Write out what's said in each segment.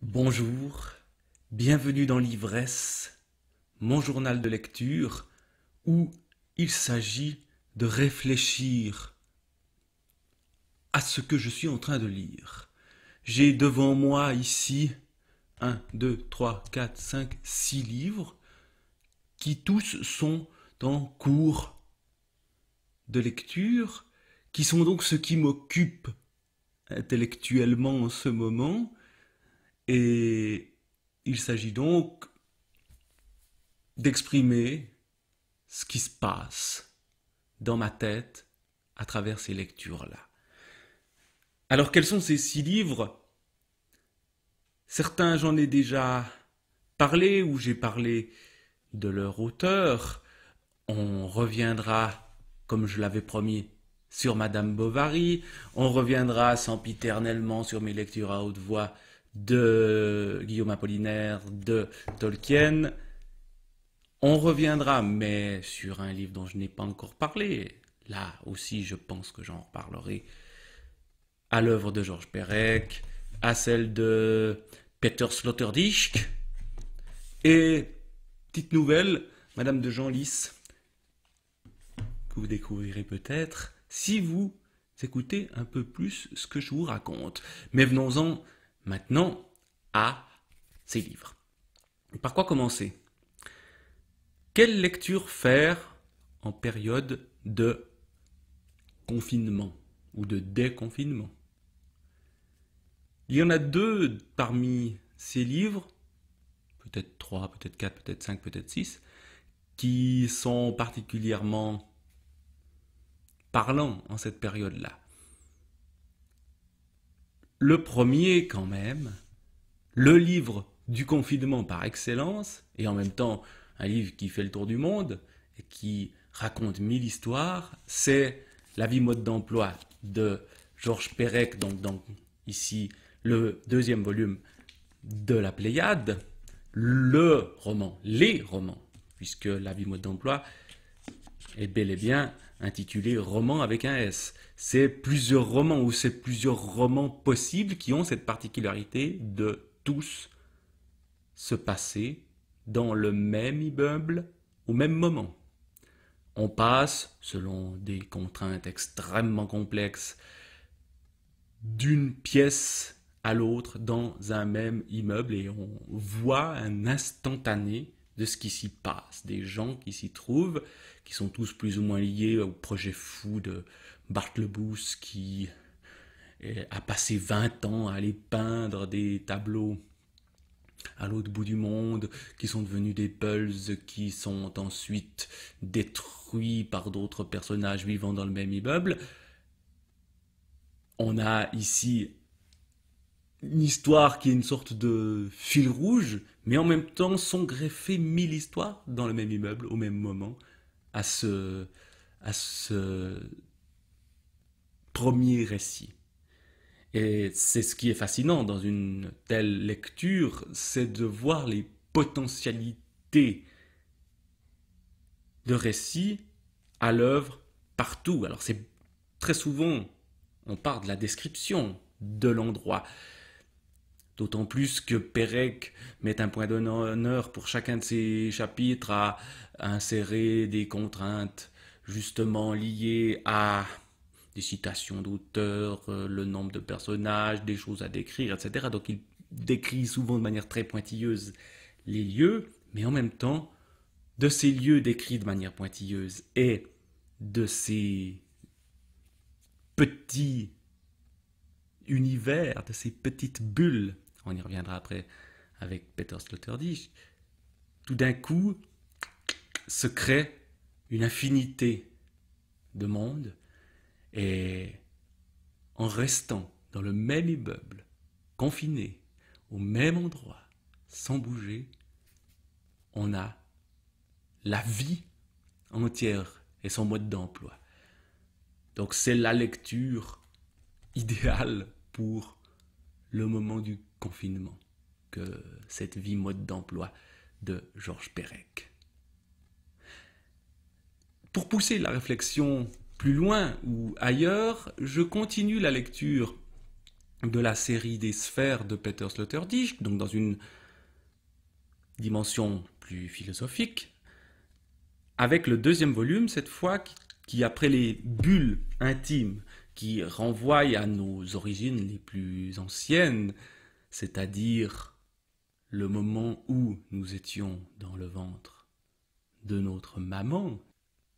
Bonjour, bienvenue dans l'ivresse, mon journal de lecture où il s'agit de réfléchir à ce que je suis en train de lire. J'ai devant moi ici 6 livres qui tous sont en cours de lecture, qui sont donc ce qui m'occupe intellectuellement en ce moment. Et il s'agit donc d'exprimer ce qui se passe dans ma tête à travers ces lectures-là. Alors quels sont ces 6 livres? Certains j'en ai déjà parlé ou j'ai parlé de leur auteur. On reviendra, comme je l'avais promis, sur Madame Bovary. On reviendra sempiternellement sur mes lectures à haute voix de Guillaume Apollinaire, de Tolkien. On reviendra, mais sur un livre dont je n'ai pas encore parlé. Là aussi, je pense que j'en reparlerai à l'œuvre de Georges Perec, à celle de Peter Sloterdijk, et petite nouvelle, Madame de Genlis, que vous découvrirez peut-être si vous écoutez un peu plus ce que je vous raconte. Mais venons-en maintenant à ces livres. Par quoi commencer? Quelle lecture faire en période de confinement ou de déconfinement? Il y en a 2 parmi ces livres, peut-être 3, peut-être 4, peut-être 5, peut-être 6, qui sont particulièrement parlants en cette période-là. Le premier, quand même, le livre du confinement par excellence, et en même temps un livre qui fait le tour du monde et qui raconte 1000 histoires, c'est La vie mode d'emploi de Georges Perec, donc ici le 2e volume de la Pléiade, les romans, puisque La vie mode d'emploi est bel et bien intitulé Roman avec un S. C'est plusieurs romans ou c'est plusieurs romans possibles qui ont cette particularité de tous se passer dans le même immeuble au même moment. On passe, selon des contraintes extrêmement complexes, d'une pièce à l'autre dans un même immeuble et on voit un instantané de ce qui s'y passe, des gens qui s'y trouvent, qui sont tous plus ou moins liés au projet fou de Barthelebus qui a passé 20 ans à aller peindre des tableaux à l'autre bout du monde, qui sont devenus des pulses, qui sont ensuite détruits par d'autres personnages vivant dans le même immeuble. On a ici une histoire qui est une sorte de fil rouge, mais en même temps sont greffées 1000 histoires dans le même immeuble au même moment à ce premier récit. Et c'est ce qui est fascinant dans une telle lecture, c'est de voir les potentialités de récit à l'œuvre partout. Alors c'est très souvent, on part de la description de l'endroit. D'autant plus que Pérec met un point d'honneur pour chacun de ses chapitres à insérer des contraintes justement liées à des citations d'auteurs, le nombre de personnages, des choses à décrire, etc. Donc il décrit souvent de manière très pointilleuse les lieux, mais en même temps, de ces lieux décrits de manière pointilleuse et de ces petits univers, de ces petites bulles, on y reviendra après avec Peter Sloterdijk, tout d'un coup se crée une infinité de mondes et en restant dans le même immeuble, confiné, au même endroit, sans bouger, on a la vie entière et son mode d'emploi. Donc c'est la lecture idéale pour le moment du confinement que cette vie mode d'emploi de Georges Perec. Pour pousser la réflexion plus loin ou ailleurs, je continue la lecture de la série des sphères de Peter Sloterdijk, donc dans une dimension plus philosophique, avec le deuxième volume, cette fois, qui après les bulles intimes, qui renvoient à nos origines les plus anciennes, c'est-à-dire le moment où nous étions dans le ventre de notre maman,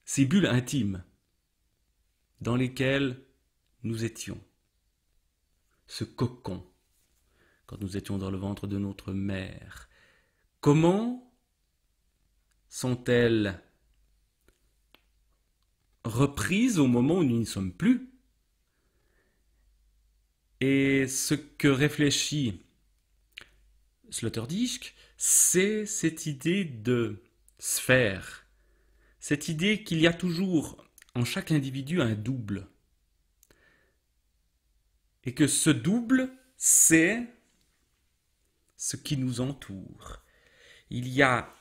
ces bulles intimes dans lesquelles nous étions, ce cocon, quand nous étions dans le ventre de notre mère, comment sont-elles reprises au moment où nous n'y sommes plus? Et ce que réfléchit Sloterdijk, c'est cette idée de sphère, cette idée qu'il y a toujours en chaque individu un double, et que ce double, c'est ce qui nous entoure. Il y a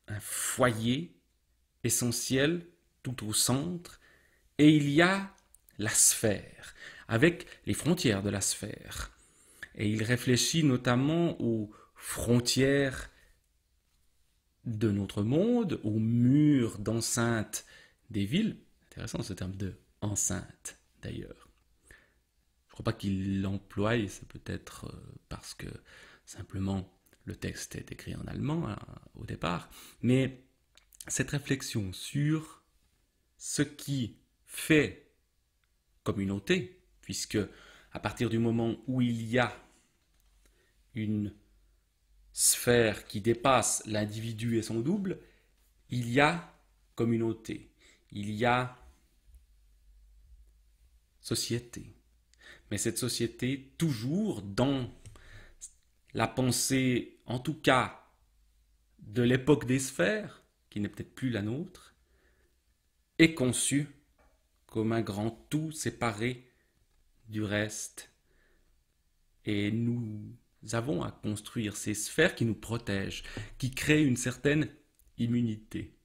un foyer essentiel tout au centre, et il y a la sphère, avec les frontières de la sphère. Et il réfléchit notamment aux frontières de notre monde, aux murs d'enceinte des villes. Intéressant ce terme de enceinte, d'ailleurs. Je ne crois pas qu'il l'emploie, c'est peut-être parce que simplement le texte est écrit en allemand au départ, mais cette réflexion sur ce qui fait communauté, puisque à partir du moment où il y a une sphère qui dépasse l'individu et son double, il y a communauté, il y a société. Mais cette société, toujours dans la pensée, en tout cas de l'époque des sphères, qui n'est peut-être plus la nôtre, est conçue comme un grand tout séparé du reste. Et nous avons à construire ces sphères qui nous protègent, qui créent une certaine immunité.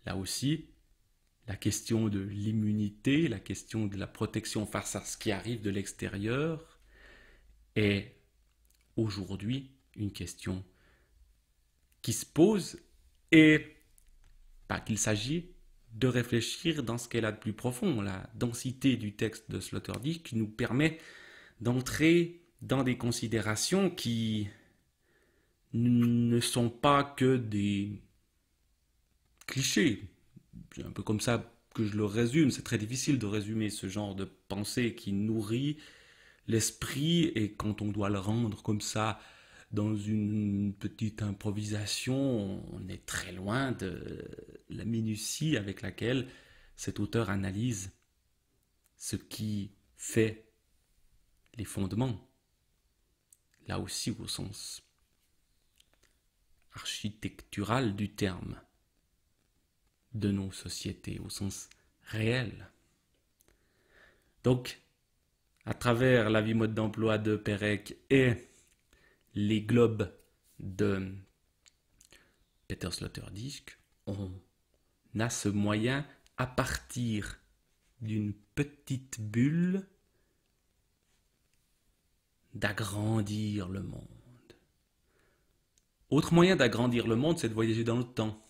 Là aussi, la question de l'immunité, la question de la protection face à ce qui arrive de l'extérieur est aujourd'hui une question qui se pose et pas qu'il s'agit de réfléchir dans ce qu'elle a de plus profond. La densité du texte de Sloterdijk nous permet d'entrer dans des considérations qui ne sont pas que des clichés. C'est un peu comme ça que je le résume. C'est très difficile de résumer ce genre de pensée qui nourrit l'esprit, et quand on doit le rendre comme ça dans une petite improvisation, on est très loin de la minutie avec laquelle cet auteur analyse ce qui fait les fondements, là aussi au sens architectural du terme, de nos sociétés, au sens réel. Donc, à travers la vie mode d'emploi de Pérec et les globes de Peter Sloterdijk, on a ce moyen, à partir d'une petite bulle, d'agrandir le monde. Autre moyen d'agrandir le monde, c'est de voyager dans le temps.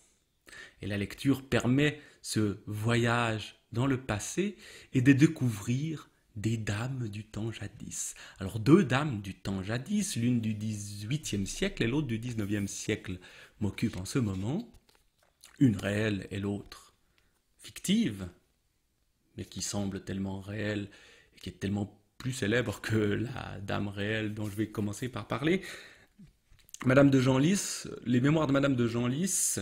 Et la lecture permet ce voyage dans le passé et de découvrir des dames du temps jadis. Alors deux dames du temps jadis, l'une du XVIIIe siècle et l'autre du XIXe siècle, m'occupent en ce moment. Une réelle et l'autre fictive, mais qui semble tellement réelle et qui est tellement plus célèbre que la dame réelle dont je vais commencer par parler. Madame de Genlis, les mémoires de Madame de Genlis,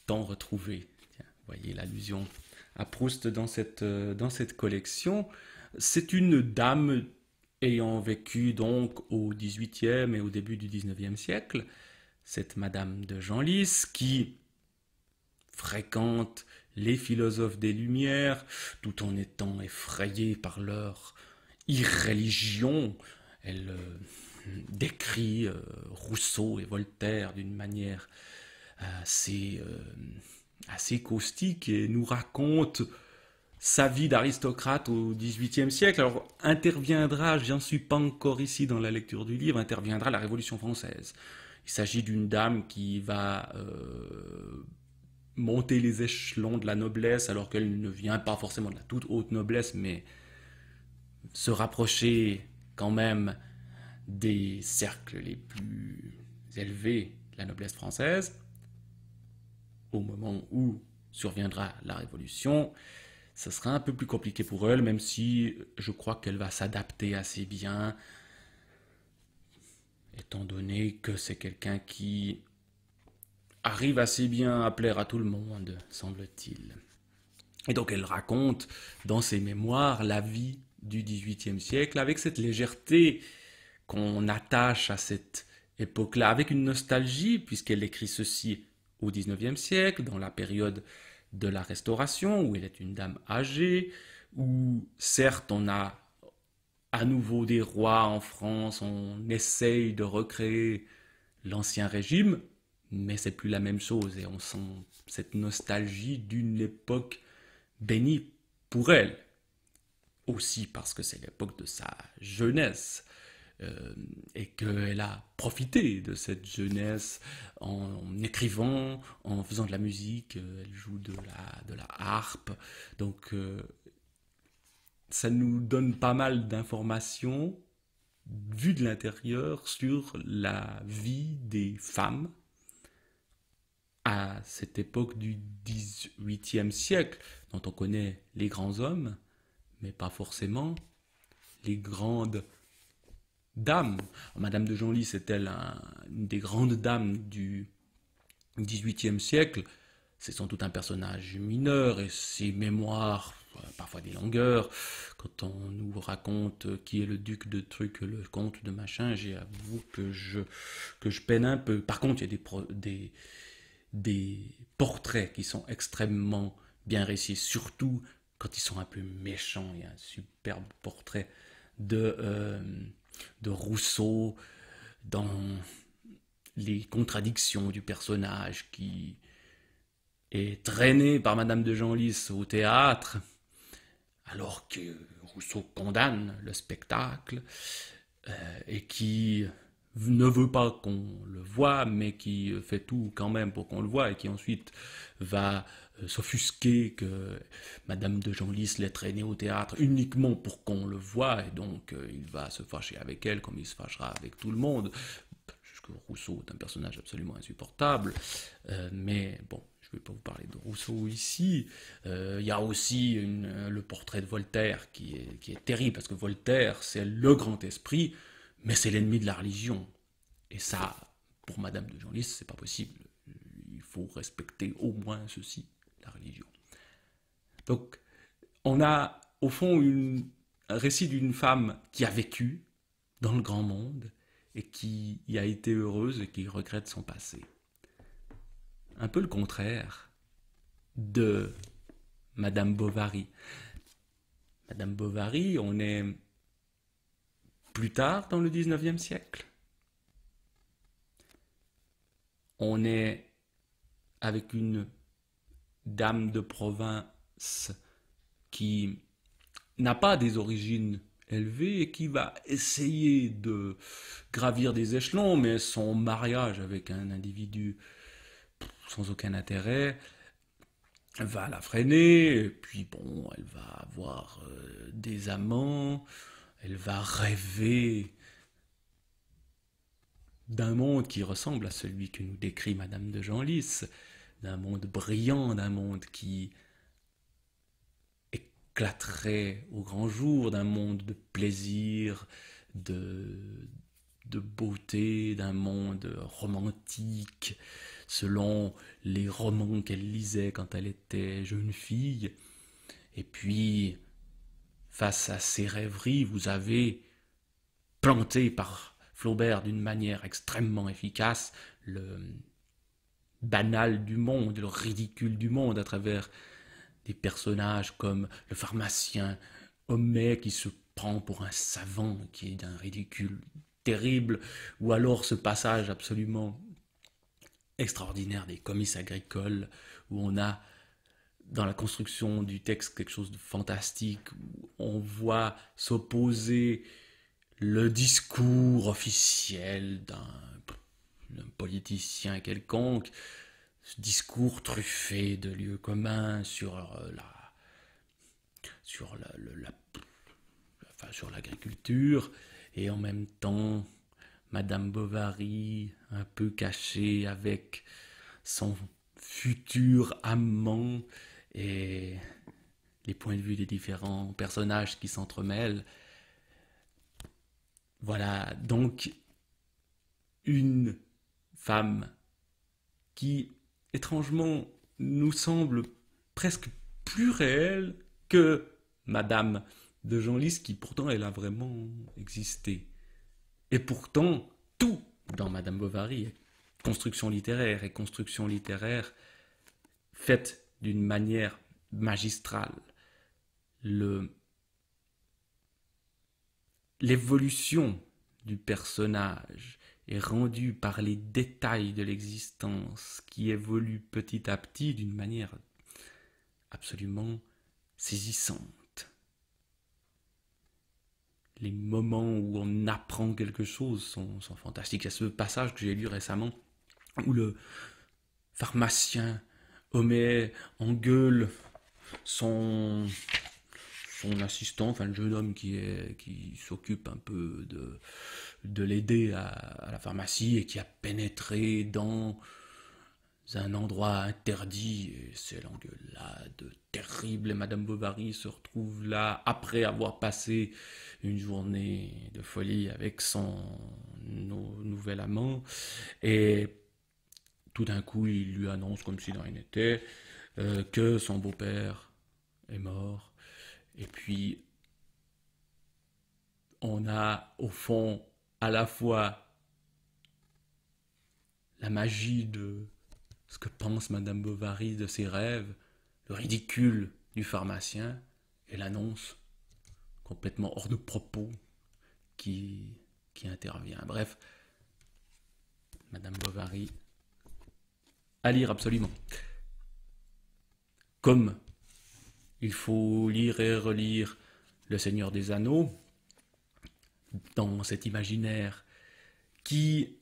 tant retrouvées. Tiens, voyez l'allusion à Proust dans cette collection. C'est une dame ayant vécu donc au XVIIIe et au début du XIXe siècle, cette Madame de Genlis qui fréquente les philosophes des Lumières tout en étant effrayée par leur irréligion. Elle décrit Rousseau et Voltaire d'une manière assez caustique et nous raconte sa vie d'aristocrate au XVIIIe siècle. Alors interviendra, j'en suis pas encore ici dans la lecture du livre, interviendra la Révolution française. Il s'agit d'une dame qui va monter les échelons de la noblesse alors qu'elle ne vient pas forcément de la toute haute noblesse, mais se rapprocher quand même des cercles les plus élevés de la noblesse française. Au moment où surviendra la Révolution, ce sera un peu plus compliqué pour elle, même si je crois qu'elle va s'adapter assez bien, étant donné que c'est quelqu'un qui arrive assez bien à plaire à tout le monde, semble-t-il. Et donc elle raconte dans ses mémoires la vie du XVIIIe siècle avec cette légèreté qu'on attache à cette époque-là, avec une nostalgie, puisqu'elle écrit ceci au XIXe siècle, dans la période de la Restauration, où elle est une dame âgée, où certes on a à nouveau des rois en France, on essaye de recréer l'ancien régime, mais c'est plus la même chose et on sent cette nostalgie d'une époque bénie pour elle. Aussi parce que c'est l'époque de sa jeunesse et qu'elle a profité de cette jeunesse en écrivant, en faisant de la musique, elle joue de la harpe. Donc ça nous donne pas mal d'informations vues de l'intérieur sur la vie des femmes à cette époque du XVIIIe siècle, dont on connaît les grands hommes, mais pas forcément les grandes dames. Madame de Genlis est-elle une des grandes dames du XVIIIe siècle? C'est sans doute un personnage mineur et ses mémoires, parfois des longueurs. Quand on nous raconte qui est le duc de truc, le comte de machin, j'avoue que je peine un peu. Par contre, il y a des portraits qui sont extrêmement bien réussis, surtout quand ils sont un peu méchants. Il y a un superbe portrait de Rousseau dans les contradictions du personnage qui est traîné par Madame de Genlis au théâtre, alors que Rousseau condamne le spectacle et qui ne veut pas qu'on le voie, mais qui fait tout quand même pour qu'on le voie, et qui ensuite va s'offusquer que Madame de Genlis l'ait traîné au théâtre uniquement pour qu'on le voie, et donc il va se fâcher avec elle comme il se fâchera avec tout le monde. Jusque Rousseau est un personnage absolument insupportable, mais bon, je ne vais pas vous parler de Rousseau ici. Il y a aussi le portrait de Voltaire qui est terrible, parce que Voltaire, c'est le grand esprit, mais c'est l'ennemi de la religion. Et ça, pour Madame de Genlis, c'est pas possible. Il faut respecter au moins ceci, la religion. Donc, on a au fond un récit d'une femme qui a vécu dans le grand monde et qui y a été heureuse et qui regrette son passé. Un peu le contraire de Madame Bovary. Madame Bovary, on est plus tard dans le XIXe siècle. On est avec une dame de province qui n'a pas des origines élevées et qui va essayer de gravir des échelons, mais son mariage avec un individu sans aucun intérêt va la freiner, et puis bon, elle va avoir des amants, elle va rêver d'un monde qui ressemble à celui que nous décrit Madame de Genlis, d'un monde brillant, d'un monde qui éclaterait au grand jour, d'un monde de plaisir, de, de beauté, d'un monde romantique, selon les romans qu'elle lisait quand elle était jeune fille. Et puis, face à ces rêveries, vous avez planté par Flaubert d'une manière extrêmement efficace le banal du monde, le ridicule du monde à travers des personnages comme le pharmacien Homais qui se prend pour un savant qui est d'un ridicule terrible, ou alors ce passage absolument extraordinaire des comices agricoles où on a dans la construction du texte quelque chose de fantastique, où on voit s'opposer le discours officiel d'un politicien quelconque, ce discours truffé de lieux communs sur l'agriculture, et en même temps Madame Bovary un peu cachée avec son futur amant et les points de vue des différents personnages qui s'entremêlent. Voilà, donc une femme qui, étrangement, nous semble presque plus réelle que Madame de Genlis, qui pourtant elle a vraiment existé. Et pourtant, tout dans Madame Bovary est construction littéraire, et construction littéraire faite d'une manière magistrale. L'évolution du personnage est rendue par les détails de l'existence qui évoluent petit à petit d'une manière absolument saisissante. Les moments où on apprend quelque chose sont fantastiques. Il y a ce passage que j'ai lu récemment où le pharmacien Homais engueule son assistant, enfin le jeune homme qui s'occupe un peu de l'aider à la pharmacie et qui a pénétré dans un endroit interdit, et c'est l'engueulade terrible, et Madame Bovary se retrouve là après avoir passé une journée de folie avec son nouvel amant, et tout d'un coup il lui annonce comme si de rien n'était que son beau-père est mort, et puis on a au fond à la fois la magie de ce que pense Madame Bovary de ses rêves, le ridicule du pharmacien et l'annonce complètement hors de propos qui intervient. Bref, Madame Bovary, à lire absolument. Comme il faut lire et relire Le Seigneur des Anneaux, dans cet imaginaire qui,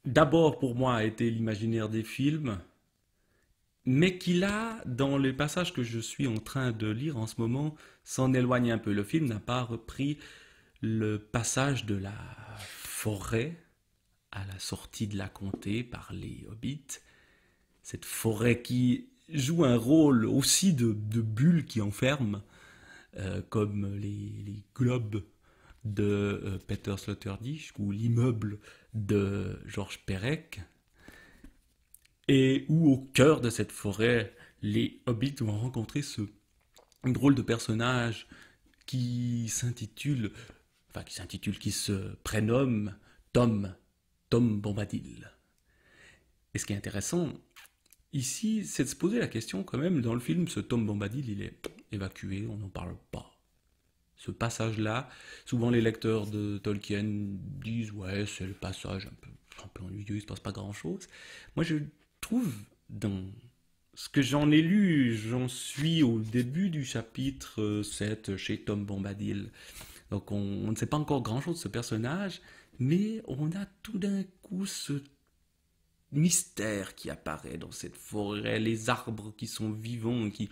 d'abord pour moi, a été l'imaginaire des films, mais qui là, dans les passages que je suis en train de lire en ce moment, s'en éloigne un peu. Le film n'a pas repris le passage de la forêt à la sortie de la comté par les hobbits, cette forêt qui joue un rôle aussi de bulle qui enferme, comme les globes de Peter Sloterdijk ou l'immeuble de Georges Perec, et où au cœur de cette forêt, les hobbits vont rencontrer ce drôle de personnage qui qui se prénomme Tom Bombadil. Et ce qui est intéressant ici, c'est de se poser la question quand même, dans le film, ce Tom Bombadil, il est évacué, on n'en parle pas. Ce passage-là, souvent les lecteurs de Tolkien disent « ouais, c'est le passage un peu ennuyeux, il ne se passe pas grand-chose ». Moi, je trouve, dans ce que j'en ai lu, j'en suis au début du chapitre 7 chez Tom Bombadil. Donc on ne sait pas encore grand-chose de ce personnage, mais on a tout d'un coup ce mystère qui apparaît dans cette forêt, les arbres qui sont vivants, qui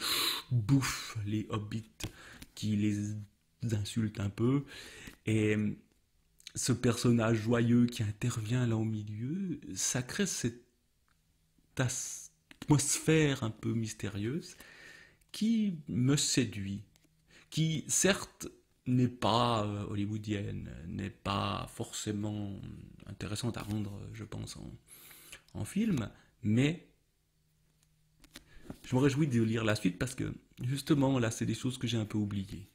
bouffent les hobbits, qui les insultent un peu, et ce personnage joyeux qui intervient là au milieu, ça crée cette atmosphère un peu mystérieuse qui me séduit, qui certes n'est pas hollywoodienne, n'est pas forcément intéressante à rendre, je pense, en film, mais je me réjouis de lire la suite parce que justement là c'est des choses que j'ai un peu oubliées,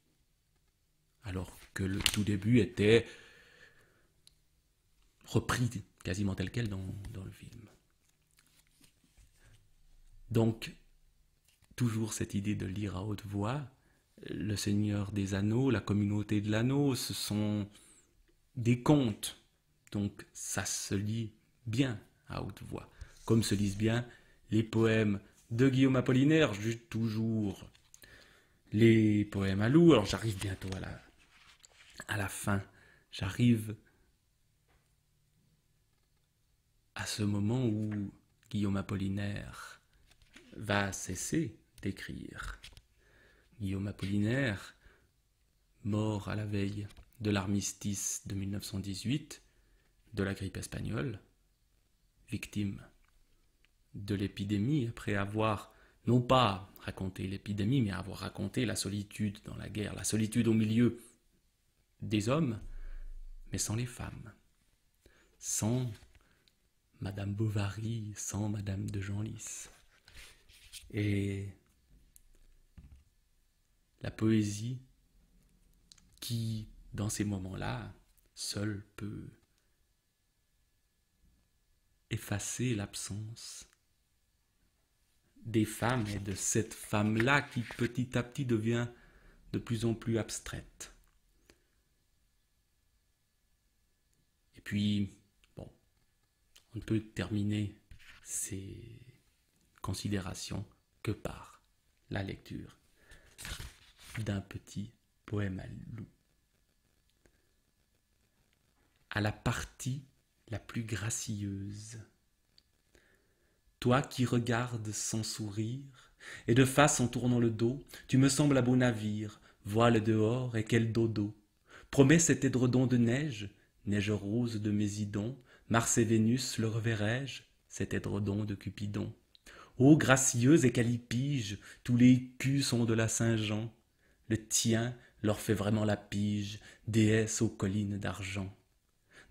alors que le tout début était repris quasiment tel quel dans le film. Donc toujours cette idée de lire à haute voix, Le Seigneur des Anneaux, la communauté de l'anneau, ce sont des contes, donc ça se lit bien à haute voix, comme se lisent bien les poèmes de Guillaume Apollinaire, toujours les poèmes à loup. Alors j'arrive bientôt à la fin. J'arrive à ce moment où Guillaume Apollinaire va cesser d'écrire. Guillaume Apollinaire, mort à la veille de l'armistice de 1918, de la grippe espagnole, victime de l'épidémie, après avoir non pas raconté l'épidémie, mais avoir raconté la solitude dans la guerre, la solitude au milieu des hommes, mais sans les femmes, sans Madame Bovary, sans Madame de Genlis. Et la poésie qui, dans ces moments-là, seule peut effacer l'absence des femmes et de cette femme-là qui petit à petit devient de plus en plus abstraite. Et puis, bon, on ne peut terminer ces considérations que par la lecture d'un petit poème à loup. À la partie la plus gracieuse. Toi qui regardes sans sourire, et de face en tournant le dos, tu me sembles à beau navire, voile dehors et quel dodo. Promets cet édredon de neige, neige rose de Mésidon, Mars et Vénus le reverrai-je, cet édredon de Cupidon. Ô gracieuse et calipige, tous les culs sont de la Saint-Jean, le tien leur fait vraiment la pige, déesse aux collines d'argent.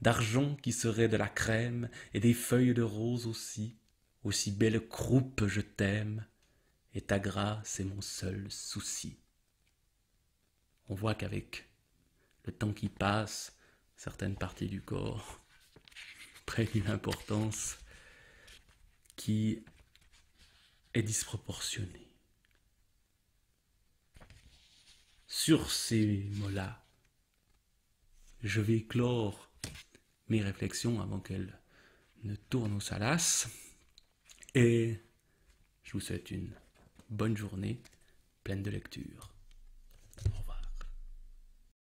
D'argent qui serait de la crème, et des feuilles de rose aussi, aussi belle croupe je t'aime, et ta grâce est mon seul souci. On voit qu'avec le temps qui passe, certaines parties du corps prennent une importance qui est disproportionnée. Sur ces mots-là, je vais clore mes réflexions avant qu'elles ne tournent au salace. Et je vous souhaite une bonne journée pleine de lecture.